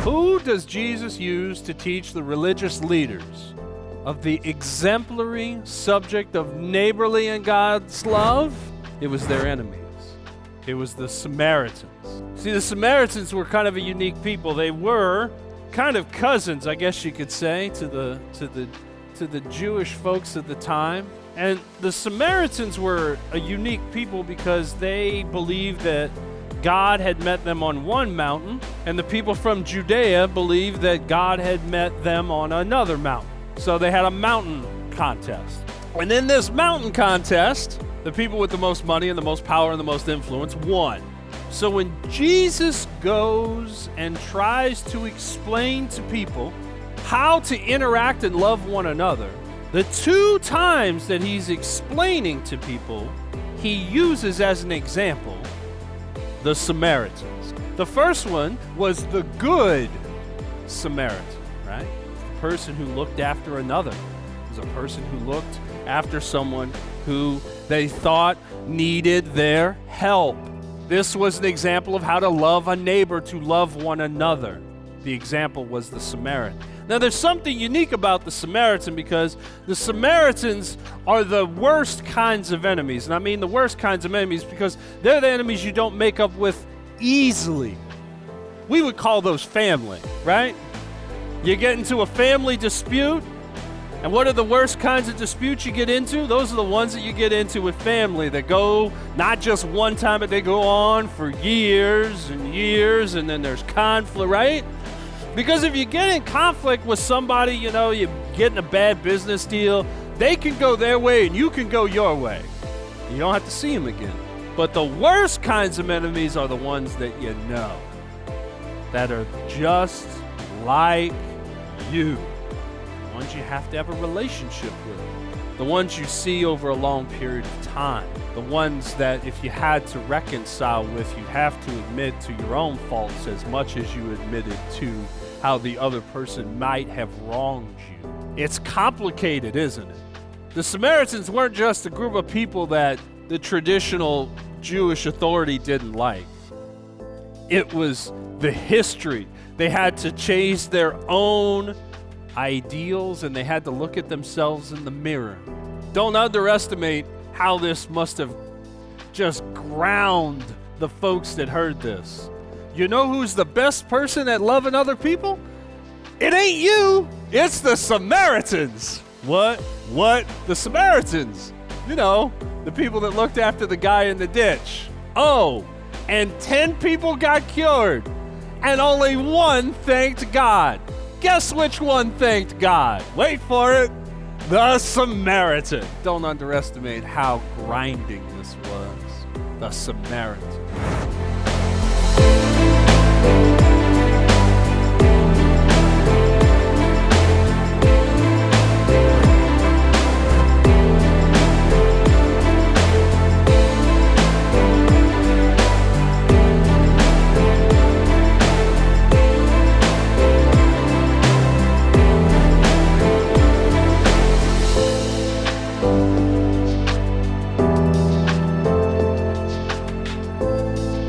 Who does Jesus use to teach the religious leaders of the exemplary subject of neighborly and God's love? It was their enemies. It was the Samaritans. See, the Samaritans were kind of a unique people. They were kind of cousins, I guess you could say, to the Jewish folks at the time. And the Samaritans were a unique people because they believed that God had met them on one mountain, and the people from Judea believed that God had met them on another mountain. So they had a mountain contest. And in this mountain contest, the people with the most money and the most power and the most influence won. So when Jesus goes and tries to explain to people how to interact and love one another, the two times that he's explaining to people, he uses as an example the Samaritans. The first one was the good Samaritan, right? The person who looked after another. It was a person who looked after someone who they thought needed their help. This was an example of how to love a neighbor, to love one another. The example was the Samaritan. Now, there's something unique about the Samaritan because the Samaritans are the worst kinds of enemies. And I mean the worst kinds of enemies because they're the enemies you don't make up with easily. We would call those family, right? You get into a family dispute, and what are the worst kinds of disputes you get into? Those are the ones that you get into with family that go not just one time, but they go on for years and years, and then there's conflict, right? Because if you get in conflict with somebody, you get in a bad business deal, they can go their way and you can go your way. You don't have to see them again. But the worst kinds of enemies are the ones that you know, that are just like you. The ones you have to have a relationship with. The ones you see over a long period of time. The ones that if you had to reconcile with, you'd have to admit to your own faults as much as you admitted to how the other person might have wronged you. It's complicated, isn't it? The Samaritans weren't just a group of people that the traditional Jewish authority didn't like. It was the history. They had to chase their own ideals and they had to look at themselves in the mirror. Don't underestimate how this must have just ground the folks that heard this. You know who's the best person at loving other people? It ain't you. It's the Samaritans. What? The Samaritans. The people that looked after the guy in the ditch. Oh, and 10 people got cured, and only one thanked God. Guess which one thanked God? Wait for it. The Samaritan. Don't underestimate how grinding this was. The Samaritan.